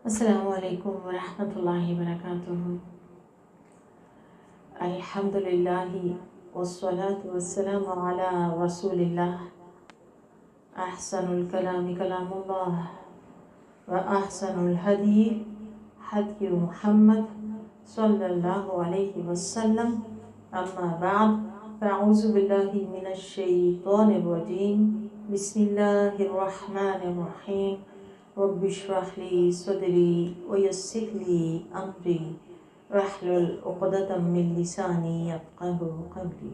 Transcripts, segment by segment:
السلام علیکم ورحمۃ اللہ وبرکاتہ۔ الحمدللہ والصلاة والسلام علی رسول اللہ۔ احسن الکلام کلام اللہ واحسن الہدی ہدی محمد صلی اللہ علیہ وسلم۔ اما بعد فاعوذ باللہ من الشیطان الرجیم۔ بسم اللہ الرحمن الرحیم۔ رب اشرح لی صدری ویسر لی امری واحلل عقدۃ من لسانی یفقہوا قولی۔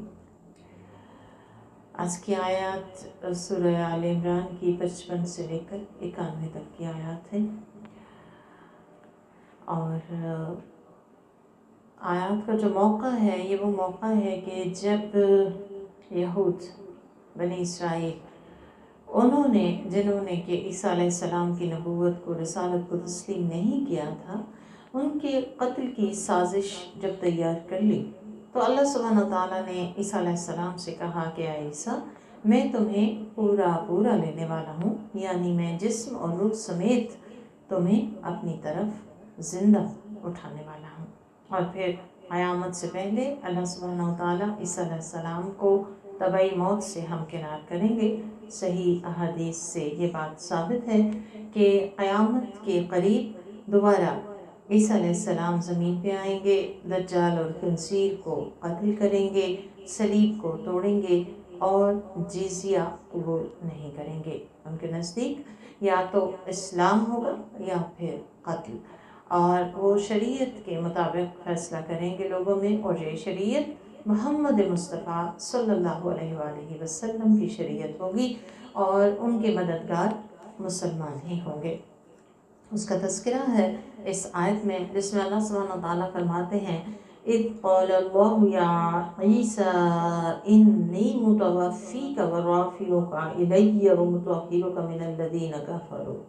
آج کی آیات سورہ آل عمران کی 55 سے لے کر 91 تک کی آیات ہیں، اور آیات کا جو موقع ہے یہ وہ موقع ہے کہ جب یہود بنی اسرائیل جنہوں نے کہ عیسیٰ علیہ السلام کی نبوت کو، رسالت کو تسلیم نہیں کیا تھا، ان کے قتل کی سازش جب تیار کر لی تو اللہ سبحانہ تعالیٰ نے عیسیٰ علیہ السلام سے کہا کہ اے عیسیٰ، میں تمہیں پورا لینے والا ہوں، یعنی میں جسم اور روح سمیت تمہیں اپنی طرف زندہ اٹھانے والا ہوں۔ اور پھر قیامت سے پہلے اللہ سبحانہ تعالیٰ عیسیٰ علیہ السلام کو طبعی موت سے ہمکنار کریں گے۔ صحیح احادیث سے یہ بات ثابت ہے کہ قیامت کے قریب دوبارہ عیسیٰ علیہ السلام زمین پہ آئیں گے، دجال اور خنزیر کو قتل کریں گے، صلیب کو توڑیں گے اور جزیہ قبول نہیں کریں گے۔ ان کے نزدیک یا تو اسلام ہوگا یا پھر قتل، اور وہ شریعت کے مطابق فیصلہ کریں گے لوگوں میں، اور یہ شریعت محمد مصطفیٰ صلی اللہ علیہ وآلہ وسلم کی شریعت ہوگی، اور ان کے مددگار مسلمان ہی ہوں گے۔ اس کا تذکرہ ہے اس آیت میں، جس میں اللہ سبحانہ تعالیٰ فرماتے ہیں اِذْ قَالَ اللَّهُ يَا عِيسَىٰ إِنِّي مُتَوَفِّيكَ وَرَافِعُكَ إِلَيَّ وَمُطَهِّرُكَ مِنَ الَّذِينَ كَفَرُوا۔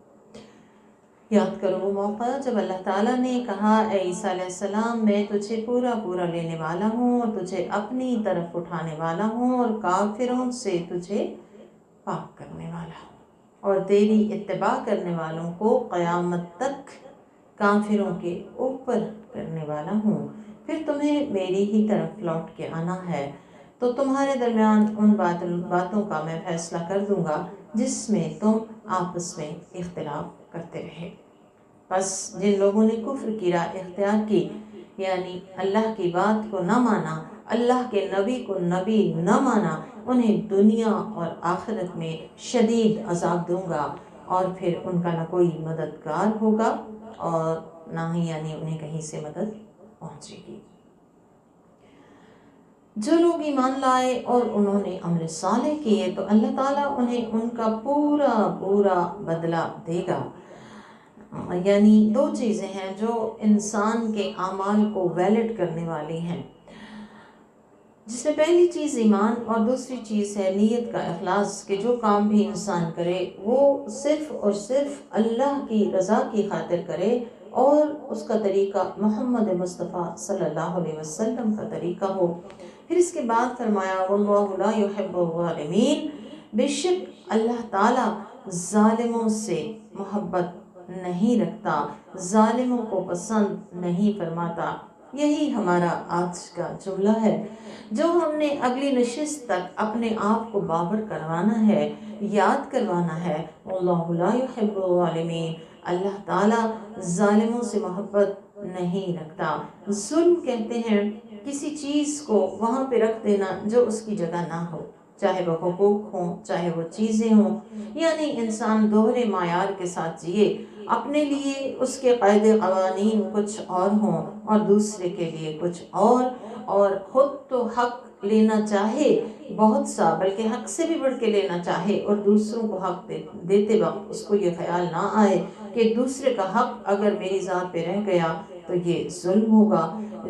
یاد کرو وہ موقع جب اللہ تعالیٰ نے کہا اے عیسیٰ علیہ السلام، میں تجھے پورا لینے والا ہوں اور تجھے اپنی طرف اٹھانے والا ہوں اور کافروں سے تجھے پاک کرنے والا ہوں، اور تیری اتباع کرنے والوں کو قیامت تک کافروں کے اوپر کرنے والا ہوں۔ پھر تمہیں میری ہی طرف لوٹ کے آنا ہے، تو تمہارے درمیان ان باتوں کا میں فیصلہ کر دوں گا جس میں تم آپس میں اختلاف کرتے رہے۔ بس جن لوگوں نے کفر کی راہ اختیار کی، یعنی اللہ کی بات کو نہ مانا، اللہ کے نبی کو نبی نہ مانا، انہیں دنیا اور آخرت میں شدید عذاب دوں گا، اور پھر ان کا نہ کوئی مددگار ہوگا اور نہ ہی انہیں کہیں سے مدد پہنچے گی۔ جو لوگ ایمان لائے اور انہوں نے عمل صالح کیے تو اللہ تعالیٰ انہیں ان کا پورا بدلہ دے گا۔ یعنی دو چیزیں ہیں جو انسان کے اعمال کو ویلڈ کرنے والی ہیں، جس میں پہلی چیز ایمان اور دوسری چیز ہے نیت کا اخلاص، کہ جو کام بھی انسان کرے وہ صرف اور صرف اللہ کی رضا کی خاطر کرے، اور اس کا طریقہ محمد مصطفیٰ صلی اللہ علیہ وسلم کا طریقہ ہو۔ پھر اس کے بعد فرمایا واللہ لا يحب الظالمین، بے شک اللہ تعالیٰ ظالموں سے محبت نہیں رکھتا، ظالموں کو پسند نہیں فرماتا۔ یہی ہمارا آج کا جملہ ہے جو ہم نے اگلی نشست تک اپنے آپ کو باور کروانا ہے، یاد کروانا ہے۔ واللہ لا يحب الظالمین، اللہ تعالیٰ ظالموں سے محبت نہیں رکھتا۔ ظلم کہتے ہیں کسی چیز کو وہاں پہ رکھ دینا جو اس کی جگہ نہ ہو، چاہے وہ حقوق ہوں، چاہے وہ چیزیں ہوں، یعنی انسان دوہرے معیار کے ساتھ جیے، اپنے لیے اس کے قاعدے قوانین کچھ اور ہوں اور دوسرے کے لیے کچھ اور خود تو حق لینا چاہے بہت سا، بلکہ حق سے بھی بڑھ کے لینا چاہے، اور دوسروں کو حق دیتے وقت اس کو یہ خیال نہ آئے کہ دوسرے کا حق اگر میری ذات پہ رہ گیا تو یہ ظلم ہوگا۔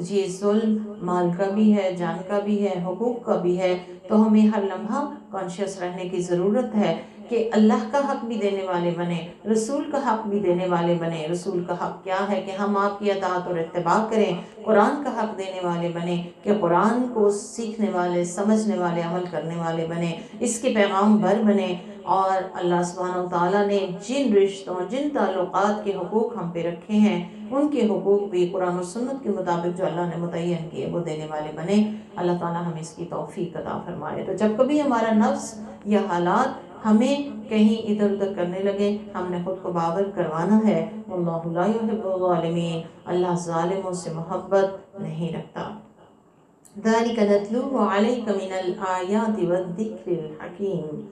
یہ ظلم مال کا بھی ہے، جان کا بھی ہے، حقوق کا بھی ہے، تو ہمیں ہر لمحہ کانشیس رہنے کی ضرورت ہے کہ اللہ کا حق بھی دینے والے بنے، رسول کا حق بھی دینے والے بنے۔ رسول کا حق کیا ہے کہ ہم آپ کی اطاعت اور اتباع کریں۔ قرآن کا حق دینے والے بنے کہ قرآن کو سیکھنے والے، سمجھنے والے، عمل کرنے والے بنے، اس کے پیغام بر بنے۔ اور اللہ سبحانہ و تعالیٰ نے جن رشتوں، جن تعلقات کے حقوق ہم پہ رکھے ہیں، ان کے حقوق بھی قرآن و سنت کے مطابق جو اللہ نے متعین کیے وہ دینے والے بنے۔ اللہ تعالیٰ ہمیں اس کی توفیق عطا فرمائے۔ تو جب کبھی ہمارا نفس یا حالات ہمیں کہیں ادھر ادھر کرنے لگے، ہم نے خود کو باور کروانا ہے واللہ لا یحب الظالمین، اللہ ظالموں سے محبت نہیں رکھتا۔ ذَلِكَ نَتْلُوهُ عَلَيْكَ مِنَ الْآيَاتِ وَالذِّكْرِ الْحَكِيمِ،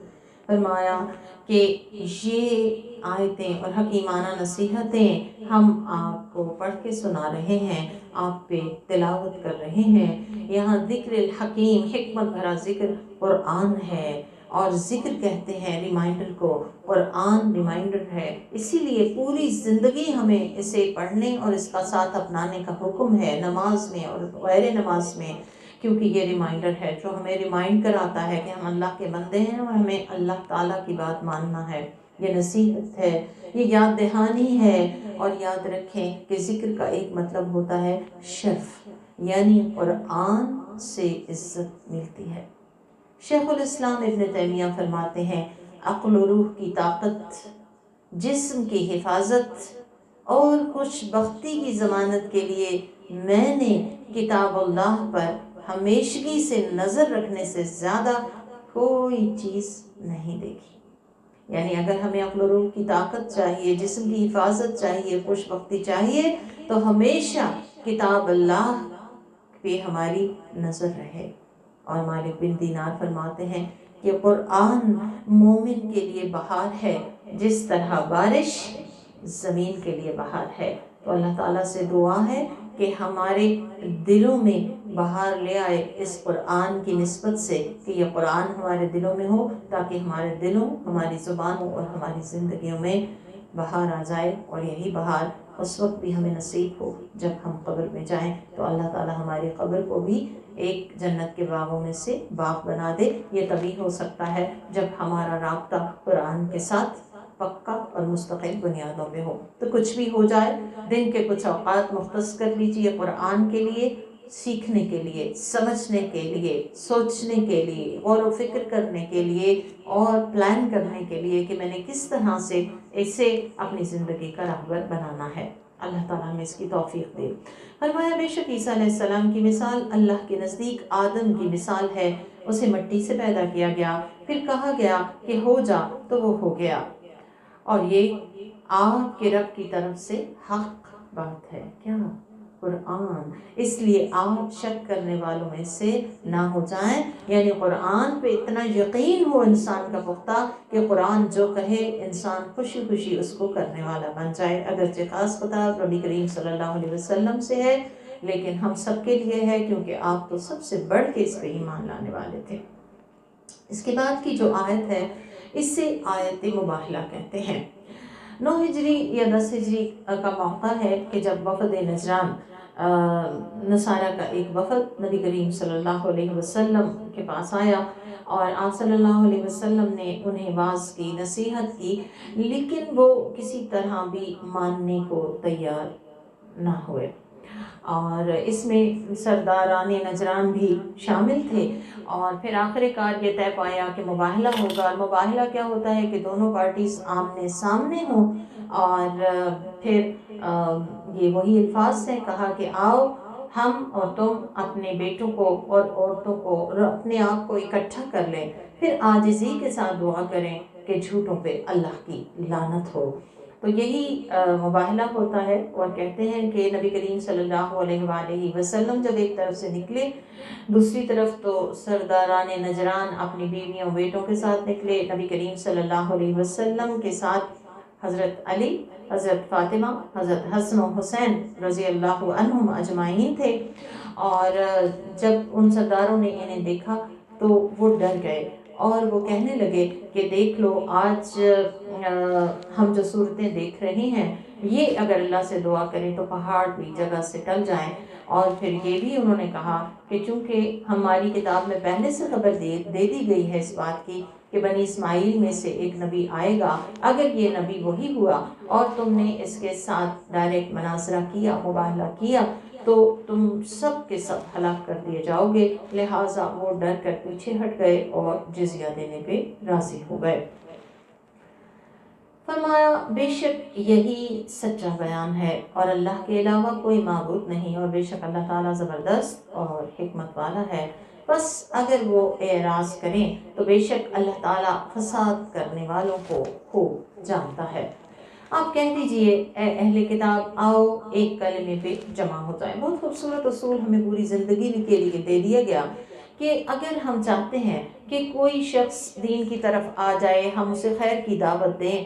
فرمایا کہ یہ آیتیں اور حکیمانہ نصیحتیں ہم آپ کو پڑھ کے سنا رہے ہیں، آپ پہ تلاوت کر رہے ہیں۔ یہاں ذکر الحکیم، حکمت بھرا ذکر قرآن ہے، اور ذکر کہتے ہیں ریمائنڈر کو، قرآن ریمائنڈر ہے، اسی لیے پوری زندگی ہمیں اسے پڑھنے اور اس کا ساتھ اپنانے کا حکم ہے، نماز میں اور غیر نماز میں، کیونکہ یہ ریمائنڈر ہے جو ہمیں ریمائنڈ کراتا ہے کہ ہم اللہ کے بندے ہیں اور ہمیں اللہ تعالیٰ کی بات ماننا ہے۔ یہ نصیحت ہے، یہ یاد دہانی ہے۔ اور یاد رکھیں کہ ذکر کا ایک مطلب ہوتا ہے شرف، یعنی قرآن سے عزت ملتی ہے۔ شیخ الاسلام ابن تیمیہ فرماتے ہیں عقل و روح کی طاقت، جسم کی حفاظت اور خوش بختی کی ضمانت کے لیے میں نے کتاب اللہ پر ہمیشگی سے نظر رکھنے سے زیادہ کوئی چیز نہیں دیکھی۔ یعنی اگر ہمیں عقل و روح کی طاقت چاہیے، جسم کی حفاظت چاہیے، خوش بختی چاہیے، تو ہمیشہ کتاب اللہ پہ ہماری نظر رہے۔ اور مالک بن دینار فرماتے ہیں کہ قرآن مومن کے لیے بہار ہے جس طرح بارش زمین کے لیے بہار ہے۔ تو اللہ تعالیٰ سے دعا ہے کہ ہمارے دلوں میں بہار لے آئے اس قرآن کی نسبت سے، کہ یہ قرآن ہمارے دلوں میں ہو، تاکہ ہمارے دلوں، ہماری زبانوں اور ہماری زندگیوں میں بہار آ جائے۔ اور یہی بہار اس وقت بھی ہمیں نصیب ہو جب ہم قبر میں جائیں، تو اللہ تعالیٰ ہماری قبر کو بھی ایک جنت کے باغوں میں سے باغ بنا دے۔ یہ تبھی ہو سکتا ہے جب ہمارا رابطہ قرآن کے ساتھ پکا اور مستقل بنیادوں پہ ہو۔ تو کچھ بھی ہو جائے، دن کے کچھ اوقات مختص کر لیجیے قرآن کے لیے، سیکھنے کے لیے، سمجھنے کے لیے، سوچنے کے لیے، غور و فکر کرنے کے لیے، اور پلان کرنے کے لیے کہ میں نے کس طرح سے اسے اپنی زندگی کا راہبر بنانا ہے۔ اللہ تعالیٰ ہمیں اس کی توفیق دے۔ فرمایا بے شک عیسیٰ علیہ السلام کی مثال اللہ کے نزدیک آدم کی مثال ہے، اسے مٹی سے پیدا کیا گیا، پھر کہا گیا کہ ہو جا تو وہ ہو گیا، اور یہ آپ کے رب کی طرف سے حق بات ہے۔ کیا؟ قرآن۔ اس لیے آپ شک کرنے والوں میں سے نہ ہو جائیں، یعنی قرآن پہ اتنا یقین ہو انسان کا پختہ کہ قرآن جو کہے انسان خوشی خوشی اس کو کرنے والا بن جائے۔ اگرچہ خاص خطاب نبی کریم صلی اللہ علیہ وسلم سے ہے، لیکن ہم سب کے لیے ہے، کیونکہ آپ تو سب سے بڑھ کے اس پہ ایمان لانے والے تھے۔ اس کے بعد کی جو آیت ہے اس سے آیت مباہلہ کہتے ہیں۔ 9 ہجری یا 10 ہجری کا موقع ہے کہ جب وفد نجران، نصارہ کا ایک وفد نبی کریم صلی اللہ علیہ وسلم کے پاس آیا، اور آپ صلی اللہ علیہ وسلم نے انہیں واعظ کی، نصیحت کی، لیکن وہ کسی طرح بھی ماننے کو تیار نہ ہوئے، اور اس میں سرداران نجران بھی شامل تھے۔ اور پھر آخر کار یہ طے پایا کہ مباہلہ ہوگا۔ مباہلہ کیا ہوتا ہے کہ دونوں پارٹیز آمنے سامنے ہوں، اور پھر یہ وہی الفاظ سے کہا کہ آؤ ہم اور تم اپنے بیٹوں کو اور عورتوں کو اور اپنے آپ کو اکٹھا کر لیں، پھر عاجزی کے ساتھ دعا کریں کہ جھوٹوں پہ اللہ کی لعنت ہو۔ تو یہی مباہلہ ہوتا ہے، اور کہتے ہیں کہ نبی کریم صلی اللہ علیہ وآلہ وسلم جب ایک طرف سے نکلے، دوسری طرف تو سرداران نجران اپنی بیویوں بیٹوں کے ساتھ نکلے۔ نبی کریم صلی اللہ علیہ وسلم کے ساتھ حضرت علی، حضرت فاطمہ، حضرت حسن و حسین رضی اللہ عنہم اجمعین تھے، اور جب ان سرداروں نے انہیں دیکھا تو وہ ڈر گئے، اور وہ کہنے لگے کہ دیکھ لو آج ہم جو صورتیں دیکھ رہے ہیں، یہ اگر اللہ سے دعا کریں تو پہاڑ بھی جگہ سے ٹل جائیں۔ اور پھر یہ بھی انہوں نے کہا کہ چونکہ ہماری کتاب میں پہلے سے خبر دے دی گئی ہے اس بات کی کہ بنی اسماعیل میں سے ایک نبی آئے گا، اگر یہ نبی وہی ہوا اور تم نے اس کے ساتھ ڈائریکٹ مناظرہ کیا، مباہلہ کیا، تو تم سب کے سب ہلاک کر دیے جاؤ گے۔ لہٰذا وہ ڈر کر پیچھے ہٹ گئے اور جزیہ دینے پہ راضی ہو گئے۔ فرمایا بے شک یہی سچا بیان ہے اور اللہ کے علاوہ کوئی معبود نہیں، اور بے شک اللہ تعالیٰ زبردست اور حکمت والا ہے۔ بس اگر وہ اعراض کریں تو بے شک اللہ تعالیٰ فساد کرنے والوں کو خوب جانتا ہے۔ آپ کہہ دیجئے اے اہل کتاب، آؤ ایک کلمے پہ جمع ہو جائیں۔ بہت خوبصورت اصول ہمیں پوری زندگی کے لیے دے دیا گیا کہ اگر ہم چاہتے ہیں کہ کوئی شخص دین کی طرف آ جائے، ہم اسے خیر کی دعوت دیں،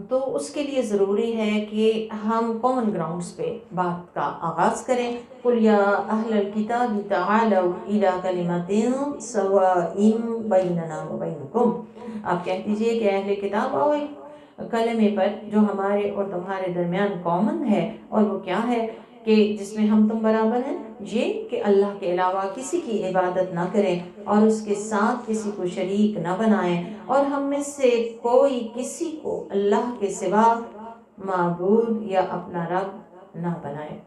تو اس کے لیے ضروری ہے کہ ہم کامن گراؤنڈز پہ بات کا آغاز کریں۔ قُلْ يَا أَهْلَ الْكِتَابِ تَعَالَوْا إِلَىٰ كَلِمَةٍ سَوَاءٍ بَيْنَنَا وَبَيْنَكُمْ، آپ کہہ دیجئے کہ اہل کتاب آؤ ایک کلمے پر جو ہمارے اور تمہارے درمیان کامن ہے، اور وہ کیا ہے کہ جس میں ہم تم برابر ہیں، یہ کہ اللہ کے علاوہ کسی کی عبادت نہ کریں اور اس کے ساتھ کسی کو شریک نہ بنائیں، اور ہم میں سے کوئی کسی کو اللہ کے سوا معبود یا اپنا رب نہ بنائے۔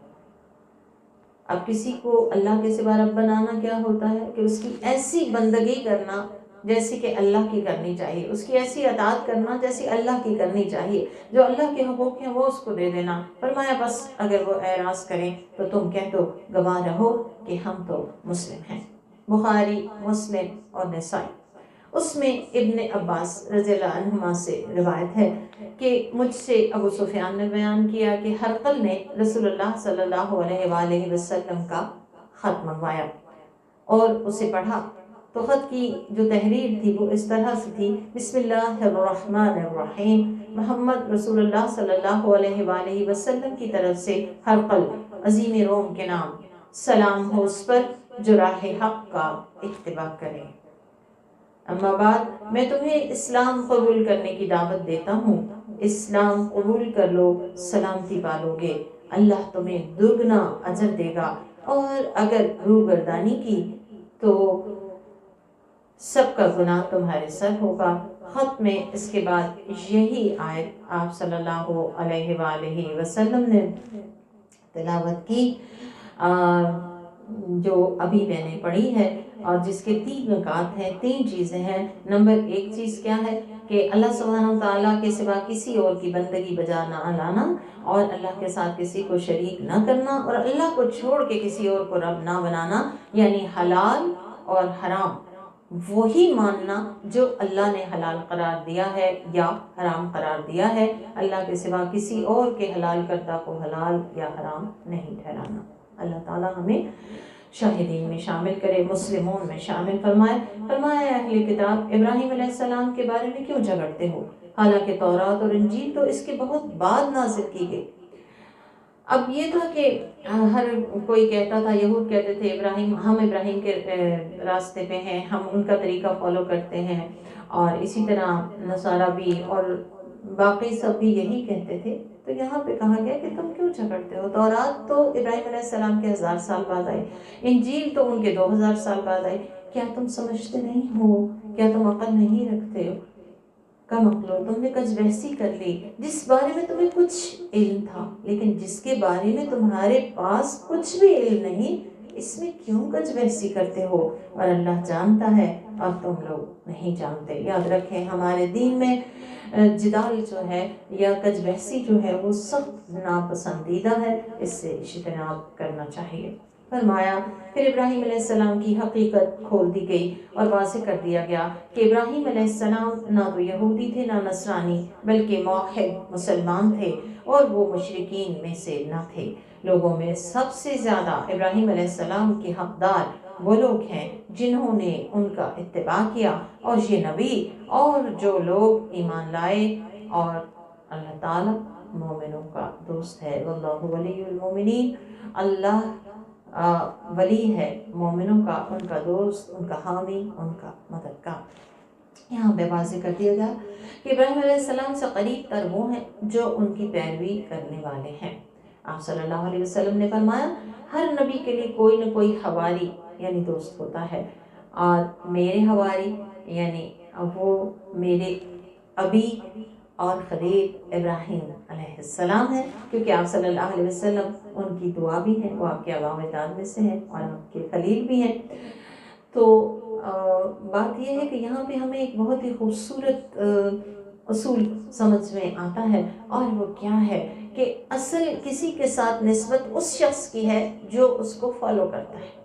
اب کسی کو اللہ کے سوا رب بنانا کیا ہوتا ہے کہ اس کی ایسی بندگی کرنا جیسی کہ اللہ کی کرنی چاہیے، اس کی ایسی اطاعت کرنا جیسی اللہ کی کرنی چاہیے، جو اللہ کے حقوق ہیں وہ اس کو دے دینا۔ فرمایا بس اگر وہ اعراض کریں تو تم کہہ دو گواہ رہو کہ ہم تو مسلم ہیں۔ بخاری، مسلم اور نسائی، اس میں ابن عباس رضی اللہ عنہما سے روایت ہے کہ مجھ سے ابو سفیان نے بیان کیا کہ ہرقل نے رسول اللہ صلی اللہ علیہ وآلہ وسلم کا خط منگوایا اور اسے پڑھا، تو خط کی جو تحریر تھی وہ اس طرح سے تھی: بسم اللہ الرحمن الرحیم، محمد رسول اللہ صلی اللہ علیہ وآلہ وسلم کی طرف سے ہرقل عظیم روم کے نام، سلام ہو اس پر جو راہ حق کا اتباع کرے۔ اما بعد، میں تمہیں اسلام قبول کرنے کی دعوت دیتا ہوں۔ اسلام قبول کر لو، سلامتی پالو گے، اللہ تمہیں دگنا اجر دے گا، اور اگر روگردانی کی تو سب کا گناہ تمہارے سر ہوگا۔ خط میں اس کے بعد یہی آیت آپ صلی اللہ علیہ وآلہ وسلم نے تلاوت کی جو ابھی میں نے پڑھی ہے، اور جس کے 3 نکات ہیں، 3 چیزیں ہیں۔ نمبر 1 چیز کیا ہے کہ اللہ سبحانہ وتعالیٰ کے سوا کسی اور کی بندگی بجا نہ لانا، اور اللہ کے ساتھ کسی کو شریک نہ کرنا، اور اللہ کو چھوڑ کے کسی اور کو رب نہ بنانا، یعنی حلال اور حرام وہی ماننا جو اللہ نے حلال قرار دیا ہے یا حرام قرار دیا ہے۔ اللہ کے سوا کسی اور کے حلال کردہ کو حلال یا حرام نہیں ٹھہرانا۔ اللہ تعالیٰ ہمیں شاہدین میں شامل کرے، مسلمون میں شامل فرمائے۔ فرمایا اہل کتاب، ابراہیم علیہ السلام کے بارے میں کیوں جھگڑتے ہو، حالانکہ تورات اور انجیل تو اس کے بہت بعد نازل کی گئی۔ اب یہ تھا کہ ہر کوئی کہتا تھا، یہود کہتے تھے ہم ابراہیم کے راستے پہ ہیں، ہم ان کا طریقہ فالو کرتے ہیں، اور اسی طرح نصارہ بھی اور باقی سب بھی یہی کہتے تھے۔ تو یہاں پہ کہا گیا کہ تم کیوں جھگڑتے ہو، تورات تو ابراہیم علیہ السلام کے 1000 سال بعد آئی، انجیل تو ان کے 2000 سال بعد آئی، کیا تم سمجھتے نہیں ہو، کیا تم عقل نہیں رکھتے ہو؟ کم عقلو، تم نے کج بحثی کر لی، جس بارے میں تمہیں کچھ علم تھا، لیکن جس کے بارے میں تمہارے پاس کچھ بھی علم نہیں، اس میں کیوں کج بحثی کرتے ہو، اور اللہ جانتا ہے اور تم لوگ نہیں جانتے۔ یاد رکھیں، ہمارے دین میں جدال جو ہے یا کج بحثی جو ہے وہ سخت ناپسندیدہ ہے، اس سے اجتناب کرنا چاہیے۔ فرمایا پھر ابراہیم علیہ السلام کی حقیقت کھول دی گئی اور واضح کر دیا گیا کہ ابراہیم علیہ السلام نہ تو یہودی تھے نہ نصرانی، بلکہ موحد مسلمان تھے، اور وہ مشرکین میں سے نہ تھے۔ لوگوں میں سب سے زیادہ ابراہیم علیہ السلام کے حقدار وہ لوگ ہیں جنہوں نے ان کا اتباع کیا، اور یہ نبی اور جو لوگ ایمان لائے، اور اللہ تعالیٰ مومنوں کا دوست ہے۔ واللہ ولی المومنین، اللہ ولی ہے مومنوں کا، ان کا دوست، ان کا حامی، ان کا مددگار۔ یہاں پہ واضح کر دیا گیا کہ ابراہیم علیہ السلام سے قریب تر وہ ہیں جو ان کی پیروی کرنے والے ہیں۔ آپ صلی اللہ علیہ وسلم نے فرمایا ہر نبی کے لیے کوئی نہ کوئی حواری یعنی دوست ہوتا ہے، اور میرے حواری یعنی وہ میرے ابی اور خلیل ابراہیم علیہ السلام ہے، کیونکہ آپ صلی اللہ علیہ وسلم ان کی دعا بھی ہے، وہ آپ کے آباء و اجداد میں سے ہیں اور آپ کے خلیل بھی ہیں۔ تو بات یہ ہے کہ یہاں پہ ہمیں ایک بہت ہی خوبصورت اصول سمجھ میں آتا ہے، اور وہ کیا ہے کہ اصل کسی کے ساتھ نسبت اس شخص کی ہے جو اس کو فالو کرتا ہے۔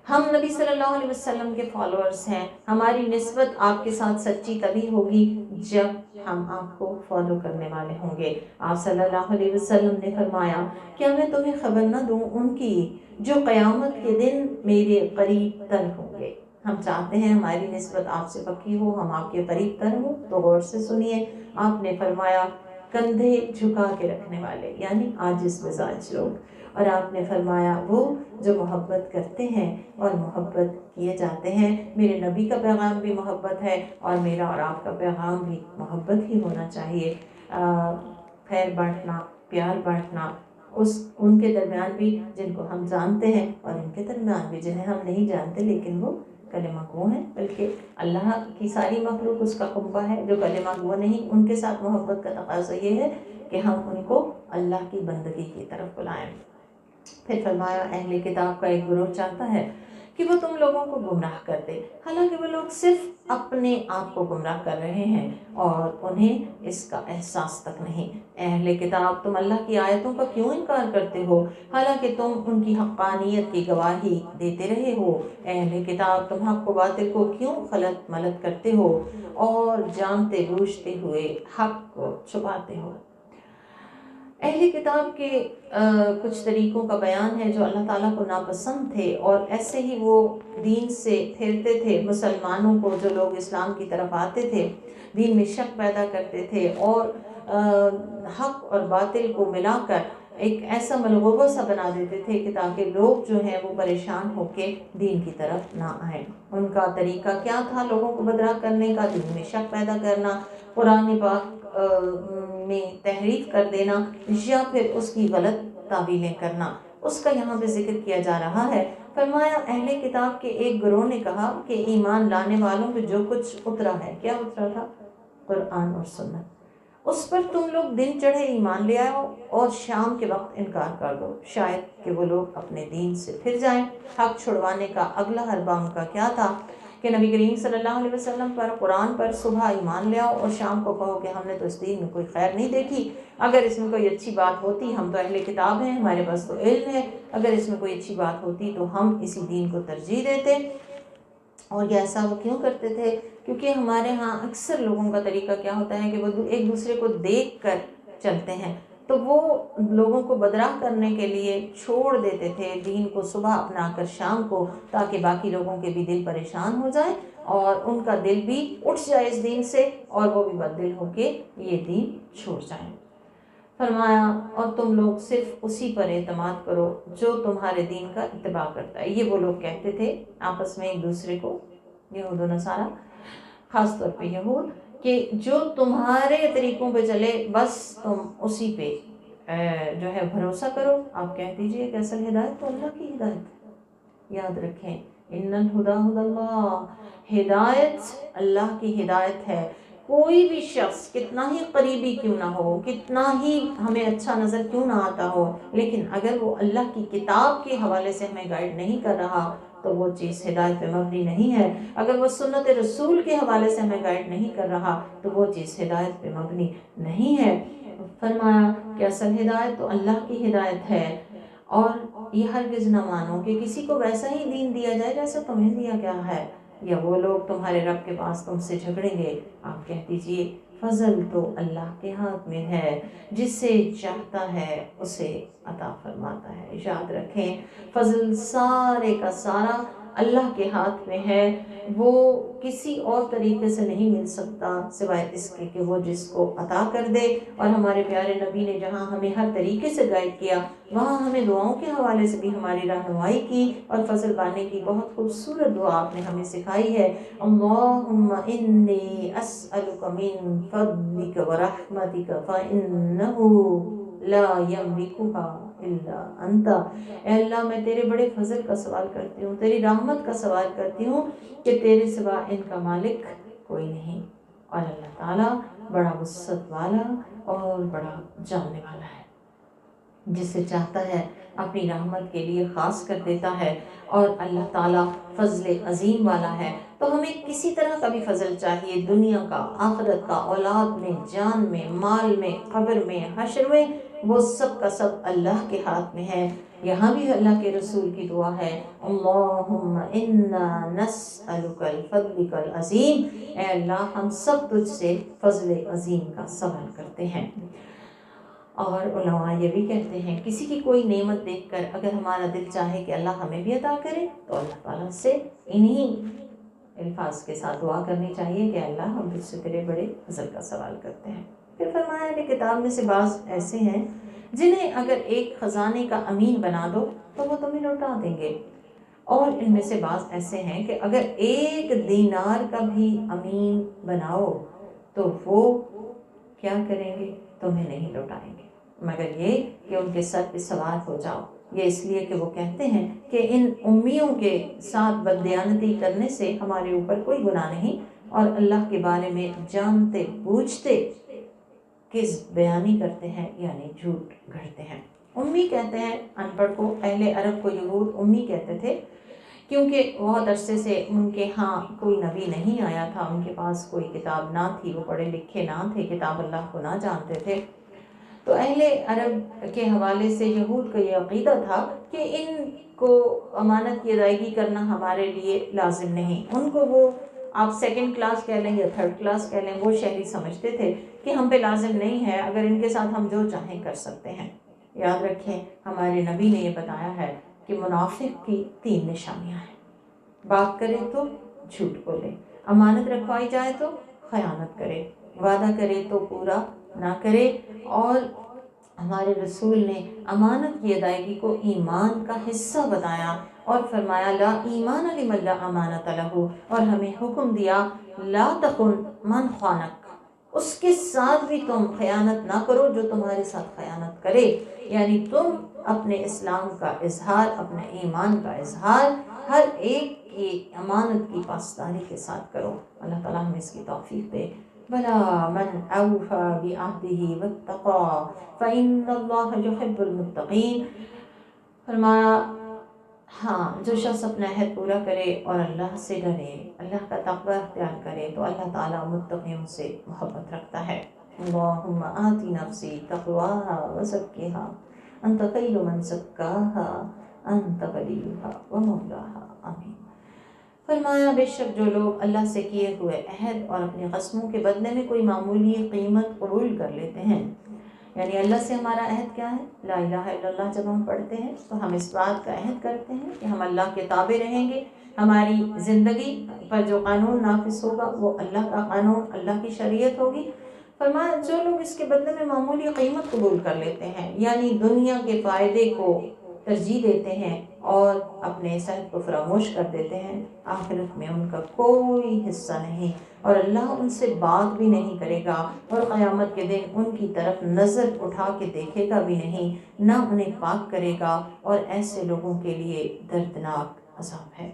ہم نبی صلی اللہ علیہ وسلم کے فالوورز ہیں، ہماری نسبت آپ کے ساتھ سچی تبھی ہوگی جب ہم آپ کو فالو کرنے والے ہوں گے۔ آپ صلی اللہ علیہ وسلم نے فرمایا کیا میں تمہیں خبر نہ دوں ان کی جو قیامت کے دن میرے قریب تر ہوں گے۔ ہم چاہتے ہیں ہماری نسبت آپ سے پکی ہو، ہم آپ کے قریب تر ہوں، تو غور سے سنیے۔ آپ نے فرمایا کندھے جھکا کے رکھنے والے، یعنی عاجز مزاج لوگ، اور آپ نے فرمایا وہ جو محبت کرتے ہیں اور محبت کیے جاتے ہیں۔ میرے نبی کا پیغام بھی محبت ہے، اور میرا اور آپ کا پیغام بھی محبت ہی ہونا چاہیے۔ خیر بانٹنا، پیار بانٹنا، ان کے درمیان بھی جن کو ہم جانتے ہیں، اور ان کے درمیان بھی جنہیں ہم نہیں جانتے لیکن وہ کلمہ گو ہیں، بلکہ اللہ کی ساری مخلوق اس کا کنبہ ہے۔ جو کلمہ گو نہیں، ان کے ساتھ محبت کا تقاضا یہ ہے کہ ہم ان کو اللہ کی بندگی کی طرف بلائیں۔ پھر فرمایا اہل کتاب کا ایک گروہ چاہتا ہے کہ وہ تم لوگوں کو گمراہ کر دے، حالانکہ وہ لوگ صرف اپنے آپ کو گمراہ کر رہے ہیں اور انہیں اس کا احساس تک نہیں۔ اہل کتاب تم اللہ کی آیتوں کا کیوں انکار کرتے ہو حالانکہ تم ان کی حقانیت کی گواہی دیتے رہے ہو؟ اہل کتاب تم حق و باطل کو کیوں خلط ملط کرتے ہو اور جانتے بوجھتے ہوئے حق کو چھپاتے ہو؟ اہل کتاب کے کچھ طریقوں کا بیان ہے جو اللہ تعالیٰ کو ناپسند تھے، اور ایسے ہی وہ دین سے پھیرتے تھے مسلمانوں کو، جو لوگ اسلام کی طرف آتے تھے دین میں شک پیدا کرتے تھے، اور حق اور باطل کو ملا کر ایک ایسا ملغوبہ سا بنا دیتے تھے کہ تاکہ لوگ جو ہیں وہ پریشان ہو کے دین کی طرف نہ آئیں۔ ان کا طریقہ کیا تھا لوگوں کو بدراہ کرنے کا؟ دین میں شک پیدا کرنا، قرآن پاک میں تحریف کر دینا، یا پھر اس کی غلط تعویلیں کرنا۔ اس کا یہاں پہ ذکر کیا جا رہا ہے۔ فرمایا اہل کتاب کے ایک گروہ نے کہا کہ ایمان لانے والوں پہ جو کچھ اترا ہے، کیا اترا تھا؟ قرآن اور سنت، اس پر تم لوگ دن چڑھے ایمان لے آؤ اور شام کے وقت انکار کر دو، شاید کہ وہ لوگ اپنے دین سے پھر جائیں۔ حق چھڑوانے کا اگلا حربہ ان کا کیا تھا کہ نبی کریم صلی اللہ علیہ وسلم پر، قرآن پر صبح ایمان لے آؤ اور شام کو کہو کہ ہم نے تو اس دین میں کوئی خیر نہیں دیکھی، اگر اس میں کوئی اچھی بات ہوتی، ہم تو اہل کتاب ہیں، ہمارے پاس تو علم ہے، اگر اس میں کوئی اچھی بات ہوتی تو ہم اسی دین کو ترجیح دیتے۔ اور یہ ایسا وہ کیوں کرتے تھے؟ کیونکہ ہمارے ہاں اکثر لوگوں کا طریقہ کیا ہوتا ہے کہ وہ ایک دوسرے کو دیکھ کر چلتے ہیں، تو وہ لوگوں کو بدراہ کرنے کے لیے چھوڑ دیتے تھے دین کو صبح اپنا کر شام کو، تاکہ باقی لوگوں کے بھی دل پریشان ہو جائے اور ان کا دل بھی اٹھ جائے اس دین سے، اور وہ بھی بددل ہو کے یہ دین چھوڑ جائیں۔ فرمایا اور تم لوگ صرف اسی پر اعتماد کرو جو تمہارے دین کا اتباع کرتا ہے۔ یہ وہ لوگ کہتے تھے آپس میں ایک دوسرے کو، یہود و نصارہ، خاص طور پہ یہود، کہ جو تمہارے طریقوں پہ چلے بس تم اسی پہ جو ہے بھروسہ کرو۔ آپ کہہ دیجئے کہ اصل ہدایت تو اللہ کی ہدایت ہے۔ یاد رکھیں ان الہدی ھدی اللہ، ہدایت اللہ کی ہدایت ہے۔ کوئی بھی شخص کتنا ہی قریبی کیوں نہ ہو، کتنا ہی ہمیں اچھا نظر کیوں نہ آتا ہو، لیکن اگر وہ اللہ کی کتاب کے حوالے سے ہمیں گائیڈ نہیں کر رہا تو وہ چیز ہدایت پہ مبنی نہیں ہے۔ اگر وہ سنت رسول کے حوالے سے ہمیں گائیڈ نہیں کر رہا تو وہ چیز ہدایت پہ مبنی نہیں ہے۔ فرمایا کہ اصل ہدایت تو اللہ کی ہدایت ہے، اور یہ ہرگز نہ مانو کہ کسی کو ویسا ہی دین دیا جائے جیسا تمہیں دیا گیا ہے، یا وہ لوگ تمہارے رب کے پاس تم سے جھگڑیں گے۔ آپ کہہ دیجئے فضل تو اللہ کے ہاتھ میں ہے، جسے چاہتا ہے اسے عطا فرماتا ہے۔ یاد رکھیں فضل سارے کا سارا اللہ کے ہاتھ میں ہے، وہ کسی اور طریقے سے نہیں مل سکتا سوائے اس کے کہ وہ جس کو عطا کر دے۔ اور ہمارے پیارے نبی نے جہاں ہمیں ہر طریقے سے گائیڈ کیا، وہاں ہمیں دعاؤں کے حوالے سے بھی ہماری رہنمائی کی، اور فضل پانے کی بہت خوبصورت دعا آپ نے ہمیں سکھائی ہے۔ اللہم انی اسألک من فضلک ورحمتک فإنہ لا یملکھا الا انت، اے اللہ میں تیرے بڑے فضل کا سوال کرتی ہوں، تیری رحمت کا سوال کرتی ہوں کہ تیرے سوا ان کا مالک کوئی نہیں۔ اور اللہ تعالیٰ بڑا وسعت والا اور بڑا جاننے والا ہے، جسے چاہتا ہے اپنی رحمت کے لیے خاص کر دیتا ہے، اور اللہ تعالیٰ فضل عظیم والا ہے۔ تو ہمیں کسی طرح کا بھی فضل چاہیے، دنیا کا، آخرت کا، اولاد میں، جان میں، مال میں، قبر میں، حشر میں، وہ سب کا سب اللہ کے ہاتھ میں ہے۔ یہاں بھی اللہ کے رسول کی دعا ہے، اللہم انا نسألک الفضلک العظیم، اے اللہ ہم سب تجھ سے فضل عظیم کا سوال کرتے ہیں۔ اور علماء یہ بھی کہتے ہیں کسی کی کوئی نعمت دیکھ کر اگر ہمارا دل چاہے کہ اللہ ہمیں بھی عطا کرے تو اللہ تعالیٰ سے انہی الفاظ کے ساتھ دعا کرنی چاہیے کہ اللہ ہم تجھ سے تیرے بڑے فضل کا سوال کرتے ہیں۔ پھر فرمایا کہ کتاب میں سے بعض ایسے ہیں جنہیں اگر ایک خزانے کا امین بنا دو تو وہ تمہیں لوٹا دیں گے، اور ان میں سے بعض ایسے ہیں کہ اگر ایک دینار کا بھی امین بناؤ تو وہ کیا کریں گے، تمہیں نہیں لوٹائیں گے مگر یہ کہ ان کے سر پہ سوار ہو جاؤ۔ یہ اس لیے کہ وہ کہتے ہیں کہ ان امیوں کے ساتھ بددیانتی کرنے سے ہمارے اوپر کوئی گناہ نہیں، اور اللہ کے بارے میں جانتے بوجھتے کذب بیانی کرتے ہیں، یعنی جھوٹ گھڑتے ہیں۔ امی کہتے ہیں ان پڑھ کو، اہل عرب کو یہود امی کہتے تھے کیونکہ بہت عرصے سے ان کے ہاں کوئی نبی نہیں آیا تھا، ان کے پاس کوئی کتاب نہ تھی، وہ پڑھے لکھے نہ تھے، کتاب اللہ کو نہ جانتے تھے۔ تو اہل عرب کے حوالے سے یہود کا یہ عقیدہ تھا کہ ان کو امانت کی ادائیگی کرنا ہمارے لیے لازم نہیں، ان کو وہ آپ سیکنڈ کلاس کہہ لیں یا تھرڈ کلاس کہہ لیں، وہ شہری سمجھتے تھے کہ ہم پہ لازم نہیں ہے، اگر ان کے ساتھ ہم جو چاہیں کر سکتے ہیں۔ یاد رکھیں ہمارے نبی نے یہ بتایا ہے کہ منافق کی 3 نشانیاں ہیں، بات کرے تو جھوٹ بولے، امانت رکھوائی جائے تو خیانت کرے، وعدہ کرے تو پورا نہ کرے، اور ہمارے رسول نے امانت کی ادائیگی کو ایمان کا حصہ بتایا اور فرمایا لا ایمان لمن لا امانت لہ، اور ہمیں حکم دیا لا تخن من خانک، اس کے ساتھ بھی تم خیانت نہ کرو جو تمہارے ساتھ خیانت کرے، یعنی تم اپنے اسلام کا اظہار، اپنے ایمان کا اظہار ہر ایک کی امانت کی پاسداری کے ساتھ کرو۔ اللہ تعالیٰ ہمیں اس کی توفیق دے۔ بلا من اوفى بعهده واتقى فإن الله يحب المتقين، فرمایا ہاں جو شخص اپنا عہد پورا کرے اور اللہ سے ڈرے، اللہ کا تقوی اختیار کرے تو اللہ تعالیٰ متقیوں سے محبت رکھتا ہے۔ اللہم آتی نفسی تقواها وزکها انت خیر من زکاها انت ولیها ومولاها، آمین۔ فرمایا بے شک جو لوگ اللہ سے کیے ہوئے عہد اور اپنی قسموں کے بدلے میں کوئی معمولی قیمت قبول کر لیتے ہیں، یعنی اللہ سے ہمارا عہد کیا ہے، لا الہ الا اللہ جب ہم پڑھتے ہیں تو ہم اس بات کا عہد کرتے ہیں کہ ہم اللہ کے تابع رہیں گے، ہماری زندگی پر جو قانون نافذ ہوگا وہ اللہ کا قانون، اللہ کی شریعت ہوگی۔ فرمایا جو لوگ اس کے بدلے میں معمولی قیمت قبول کر لیتے ہیں، یعنی دنیا کے فائدے کو ترجیح دیتے ہیں اور اپنے صحت کو فراموش کر دیتے ہیں، آخرت میں ان کا کوئی حصہ نہیں، اور اللہ ان سے بات بھی نہیں کرے گا، اور قیامت کے دن ان کی طرف نظر اٹھا کے دیکھے گا بھی نہیں، نہ انہیں پاک کرے گا، اور ایسے لوگوں کے لیے دردناک عذاب ہے۔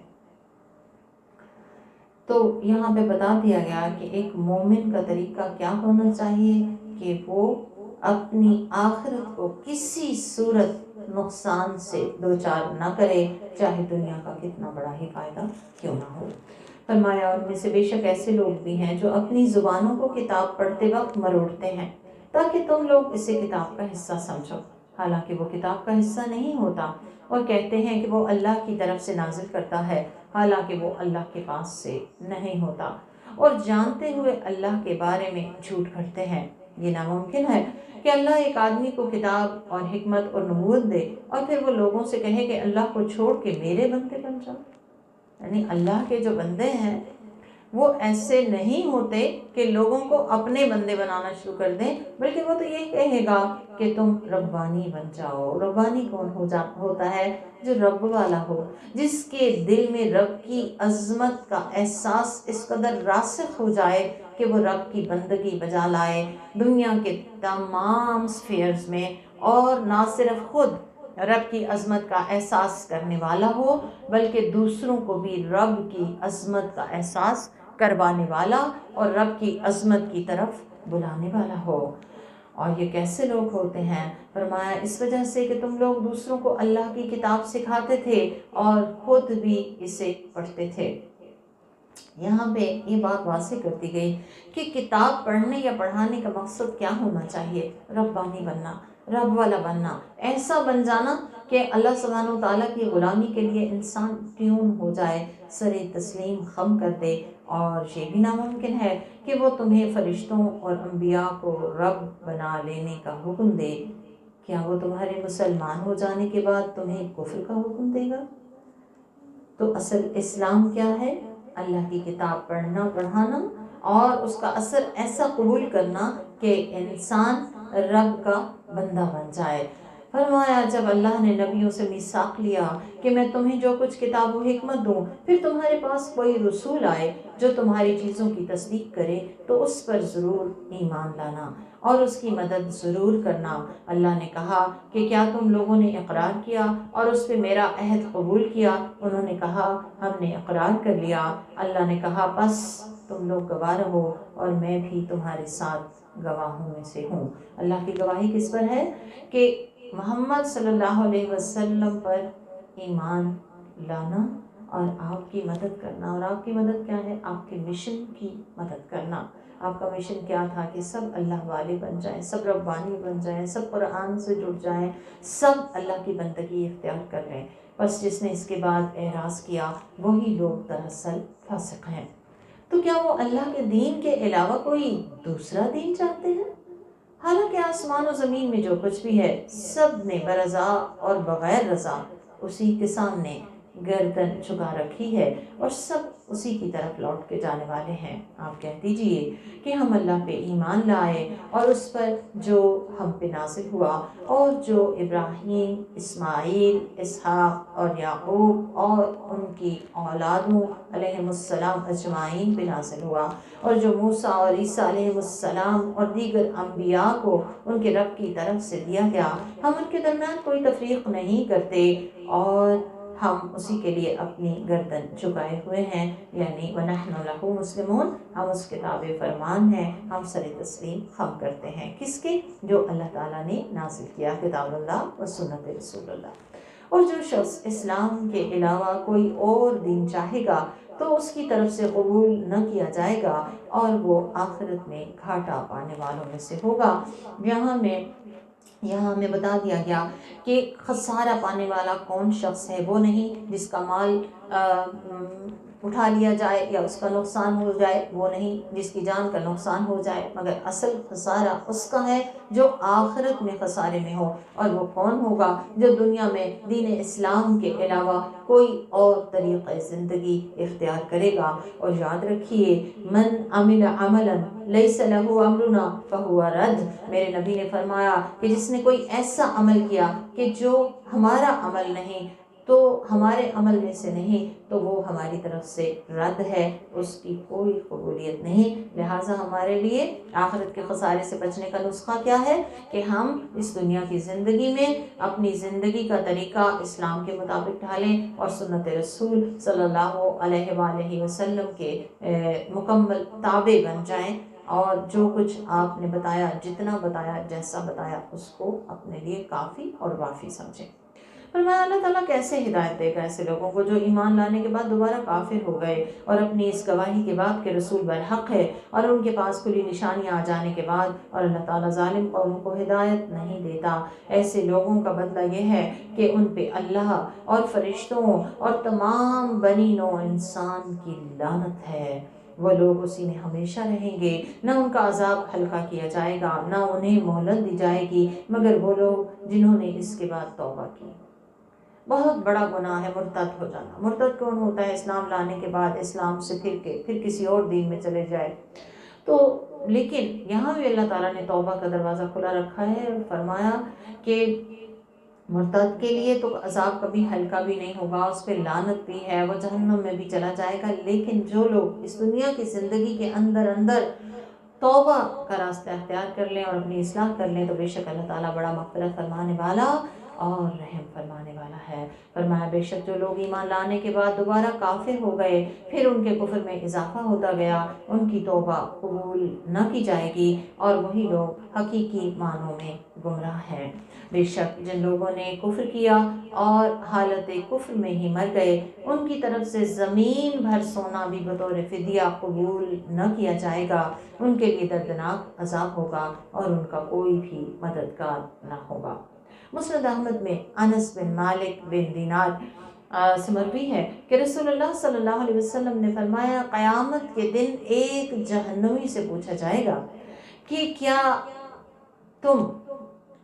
تو یہاں پہ بتا دیا گیا کہ ایک مومن کا طریقہ کیا ہونا چاہیے کہ وہ اپنی آخرت کو کسی صورت نقصان سے دوچار نہ کرے، چاہے دنیا کا کتنا بڑا ہی فائدہ کیوں نہ ہو۔ فرمایا ان میں سے بے شک ایسے لوگ بھی ہیں جو اپنی زبانوں کو کتاب پڑھتے وقت مروڑتے ہیں تاکہ تم لوگ اسے کتاب کا حصہ سمجھو، حالانکہ وہ کتاب کا حصہ نہیں ہوتا، اور کہتے ہیں کہ وہ اللہ کی طرف سے نازل کرتا ہے، حالانکہ وہ اللہ کے پاس سے نہیں ہوتا، اور جانتے ہوئے اللہ کے بارے میں جھوٹ گھڑتے ہیں۔ یہ ناممکن ہے کہ اللہ ایک آدمی کو کتاب اور حکمت اور نبوت دے اور پھر وہ لوگوں سے کہے کہ اللہ کو چھوڑ کے میرے بندے بن جاؤ، یعنی اللہ کے جو بندے ہیں وہ ایسے نہیں ہوتے کہ لوگوں کو اپنے بندے بنانا شروع کر دیں، بلکہ وہ تو یہ کہے گا کہ تم ربانی بن جاؤ۔ ربانی کون ہوتا ہے؟ جو رب والا ہو، جس کے دل میں رب کی عظمت کا احساس اس قدر راسخ ہو جائے کہ وہ رب کی بندگی بجا لائے دنیا کے تمام سفیئرز میں، اور نہ صرف خود رب کی عظمت کا احساس کرنے والا ہو، بلکہ دوسروں کو بھی رب کی عظمت کا احساس کروانے والا اور رب کی عظمت کی طرف بلانے والا ہو۔ اور یہ کیسے لوگ ہوتے ہیں؟ فرمایا اس وجہ سے کہ تم لوگ دوسروں کو اللہ کی کتاب سکھاتے تھے اور خود بھی اسے پڑھتے تھے۔ یہاں پہ یہ بات واضح کرتی گئی کہ کتاب پڑھنے یا پڑھانے کا مقصد کیا ہونا چاہیے؟ ربانی بننا، رب والا بننا، ایسا بن جانا کہ اللہ سبحانہ و تعالیٰ کی غلامی کے لیے انسان ٹیون ہو جائے، سر تسلیم خم کر دے۔ اور یہ بھی ناممکن ہے کہ وہ تمہیں فرشتوں اور انبیاء کو رب بنا لینے کا حکم دے۔ کیا وہ تمہارے مسلمان ہو جانے کے بعد تمہیں کفر کا حکم دے گا؟ تو اصل اسلام کیا ہے؟ اللہ کی کتاب پڑھنا پڑھانا اور اس کا اثر ایسا قبول کرنا کہ انسان رب کا بندہ بن جائے۔ فرمایا جب اللہ نے نبیوں سے میثاق لیا کہ میں تمہیں جو کچھ کتاب و حکمت دوں، پھر تمہارے پاس کوئی رسول آئے جو تمہاری چیزوں کی تصدیق کرے تو اس پر ضرور ایمان لانا اور اس کی مدد ضرور کرنا۔ اللہ نے کہا کہ کیا تم لوگوں نے اقرار کیا اور اس پہ میرا عہد قبول کیا؟ انہوں نے کہا ہم نے اقرار کر لیا۔ اللہ نے کہا بس تم لوگ گواہ رہو اور میں بھی تمہارے ساتھ گواہوں میں سے ہوں۔ اللہ کی گواہی کس پر ہے؟ کہ محمد صلی اللہ علیہ وسلم پر ایمان لانا اور آپ کی مدد کرنا۔ اور آپ کی مدد کیا ہے؟ آپ کے مشن کی مدد کرنا۔ آپ کا مشن کیا تھا؟ کہ سب اللہ والے بن جائیں، سب ربانی بن جائیں، سب قرآن سے جڑ جائیں، سب اللہ کی بندگی اختیار کر لیں۔ بس جس نے اس کے بعد اعراض کیا وہی لوگ دراصل فاسق ہیں۔ تو کیا وہ اللہ کے دین کے علاوہ کوئی دوسرا دین چاہتے ہیں؟ حالانکہ آسمان و زمین میں جو کچھ بھی ہے سب نے برضا اور بغیر رضا اسی کے سامنے گردن جھکا رکھی ہے اور سب اسی کی طرف لوٹ کے جانے والے ہیں۔ آپ کہہ دیجئے کہ ہم اللہ پہ ایمان لائے اور اس پر جو ہم پہ نازل ہوا اور جو ابراہیم، اسماعیل، اسحاق اور یعقوب اور ان کی اولادوں علیہم السلام اجمعین پہ نازل ہوا، اور جو موسیٰ اور عیسیٰ علیہ السلام اور دیگر انبیاء کو ان کے رب کی طرف سے دیا گیا، ہم ان کے درمیان کوئی تفریق نہیں کرتے اور ہم اسی کے لیے اپنی گردن جھکائے ہوئے ہیں، یعنی وَنَحْنُ لَهُ مُسْلِمُونَ، ہم اس کے تابع فرمان ہیں، ہم سر تسلیم خم کرتے ہیں۔ کس کے؟ جو اللہ تعالیٰ نے نازل کیا، کتاب اللہ و سنت رسول اللہ۔ اور جو شخص اسلام کے علاوہ کوئی اور دین چاہے گا تو اس کی طرف سے قبول نہ کیا جائے گا اور وہ آخرت میں گھاٹا پانے والوں میں سے ہوگا۔ یہاں ہمیں بتا دیا گیا کہ خسارہ پانے والا کون شخص ہے؟ وہ نہیں جس کا مال اٹھا لیا جائے یا اس کا نقصان ہو جائے، وہ نہیں جس کی جان کا نقصان ہو جائے، مگر اصل خسارہ اس کا ہے جو آخرت میں خسارے میں ہو۔ اور وہ کون ہوگا؟ جو دنیا میں دین اسلام کے علاوہ کوئی اور طریقہ زندگی اختیار کرے گا۔ اور یاد رکھیے من عمل عملا لیس لہ امرنا فہو رد، میرے نبی نے فرمایا کہ جس نے کوئی ایسا عمل کیا کہ جو ہمارا عمل نہیں، تو ہمارے عمل میں سے نہیں، تو وہ ہماری طرف سے رد ہے، اس کی کوئی قبولیت نہیں۔ لہٰذا ہمارے لیے آخرت کے خسارے سے بچنے کا نسخہ کیا ہے؟ کہ ہم اس دنیا کی زندگی میں اپنی زندگی کا طریقہ اسلام کے مطابق ڈھالیں اور سنت رسول صلی اللہ علیہ وآلہ وسلم کے مکمل تابع بن جائیں، اور جو کچھ آپ نے بتایا، جتنا بتایا، جیسا بتایا، اس کو اپنے لیے کافی اور وافی سمجھیں۔ فرمایا اللہ تعالیٰ کیسے ہدایت دے گا ایسے لوگوں کو جو ایمان لانے کے بعد دوبارہ کافر ہو گئے اور اپنی اس گواہی کے بعد کہ رسول برحق ہے اور ان کے پاس کھلی نشانیاں آ جانے کے بعد، اور اللہ تعالیٰ ظالم قوم کو ہدایت نہیں دیتا۔ ایسے لوگوں کا بدلہ یہ ہے کہ ان پہ اللہ اور فرشتوں اور تمام بنی نوع انسان کی لعنت ہے۔ وہ لوگ اسی میں ہمیشہ رہیں گے، نہ ان کا عذاب ہلکا کیا جائے گا، نہ انہیں مہلت دی جائے گی، مگر وہ لوگ جنہوں نے اس کے بعد توبہ کی۔ بہت بڑا گناہ ہے مرتد ہو جانا۔ مرتد کون ہوتا ہے؟ اسلام لانے کے بعد اسلام سے پھر کسی اور دین میں چلے جائے۔ تو لیکن یہاں بھی اللہ تعالیٰ نے توبہ کا دروازہ کھلا رکھا ہے اور فرمایا کہ مرتد کے لیے تو عذاب کبھی ہلکا بھی نہیں ہوگا، اس پہ لعنت بھی ہے، وہ جہنم میں بھی چلا جائے گا۔ لیکن جو لوگ اس دنیا کی زندگی کے اندر توبہ کا راستہ اختیار کر لیں اور اپنی اصلاح کر لیں تو بے شک اللہ تعالیٰ بڑا مغفرت فرمانے والا اور رحم فرمانے والا ہے۔ فرمایا بے شک جو لوگ ایمان لانے کے بعد دوبارہ کافر ہو گئے، پھر ان کے کفر میں اضافہ ہوتا گیا، ان کی توبہ قبول نہ کی جائے گی اور وہی لوگ حقیقی معنوں میں گمراہ ہیں۔ بے شک جن لوگوں نے کفر کیا اور حالت کفر میں ہی مر گئے، ان کی طرف سے زمین بھر سونا بھی بطور فدیہ قبول نہ کیا جائے گا، ان کے لیے دردناک عذاب ہوگا اور ان کا کوئی بھی مددگار نہ ہوگا۔ مسند احمد میں انس بن مالک بن دینار سے مروی ہے کہ رسول اللہ صلی اللہ علیہ وسلم نے فرمایا قیامت کے دن ایک جہنمی سے پوچھا جائے گا کہ کیا تم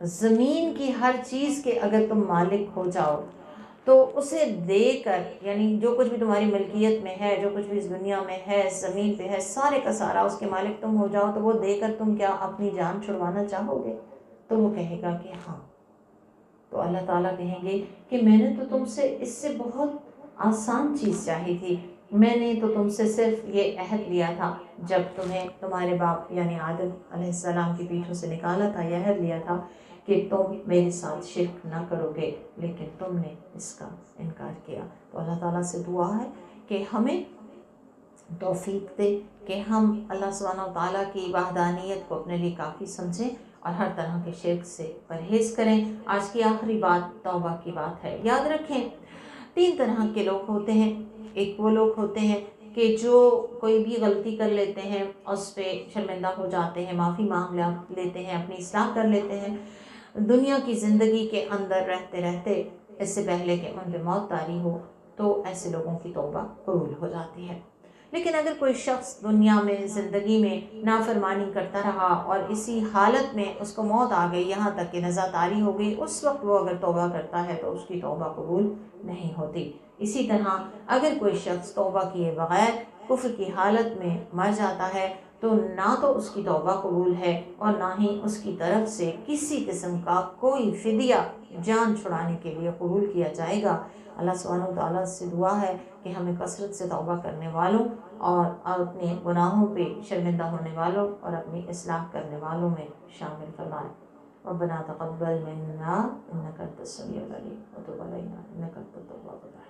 زمین کی ہر چیز کے اگر تم مالک ہو جاؤ تو اسے دے کر، یعنی جو کچھ بھی تمہاری ملکیت میں ہے، جو کچھ بھی اس دنیا میں ہے، زمین پہ ہے، سارے کا سارا اس کے مالک تم ہو جاؤ تو وہ دے کر تم کیا اپنی جان چھڑوانا چاہو گے؟ تو وہ کہے گا کہ ہاں۔ تو اللہ تعالیٰ کہیں گے کہ میں نے تو تم سے اس سے بہت آسان چیز چاہی تھی، میں نے تو تم سے صرف یہ عہد لیا تھا جب تمہیں تمہارے باپ یعنی آدم علیہ السلام کی پیٹھوں سے نکالا تھا، یہ عہد لیا تھا کہ تم میرے ساتھ شرک نہ کرو گے، لیکن تم نے اس کا انکار کیا۔ تو اللہ تعالیٰ سے دعا ہے کہ ہمیں توفیق دے کہ ہم اللہ سبحانہ و تعالیٰ کی وحدانیت کو اپنے لیے کافی سمجھیں اور ہر طرح کے شرک سے پرہیز کریں۔ آج کی آخری بات توبہ کی بات ہے۔ یاد رکھیں 3 طرح کے لوگ ہوتے ہیں۔ ایک وہ لوگ ہوتے ہیں کہ جو کوئی بھی غلطی کر لیتے ہیں، اس پہ شرمندہ ہو جاتے ہیں، معافی مانگ لیتے ہیں، اپنی اصلاح کر لیتے ہیں، دنیا کی زندگی کے اندر رہتے رہتے اس سے پہلے کہ ان پہ موت طاری ہو تو ایسے لوگوں کی توبہ قبول ہو جاتی ہے۔ لیکن اگر کوئی شخص دنیا میں زندگی میں نافرمانی کرتا رہا اور اسی حالت میں اس کو موت آ گئی، یہاں تک کہ نزا طاری ہو گئی، اس وقت وہ اگر توبہ کرتا ہے تو اس کی توبہ قبول نہیں ہوتی۔ اسی طرح اگر کوئی شخص توبہ کیے بغیر کفر کی حالت میں مر جاتا ہے تو نہ تو اس کی توبہ قبول ہے اور نہ ہی اس کی طرف سے کسی قسم کا کوئی فدیہ جان چھڑانے کے لیے قبول کیا جائے گا۔ اللہ سبحانہ و تعالیٰ سے دعا ہے کہ ہمیں کثرت سے توبہ کرنے والوں اور اپنے گناہوں پہ شرمندہ ہونے والوں اور اپنی اصلاح کرنے والوں میں شامل فرمائے۔ ربنا تقبل منا انك انت السميع العليم وتب علينا انك انت التواب الرحيم۔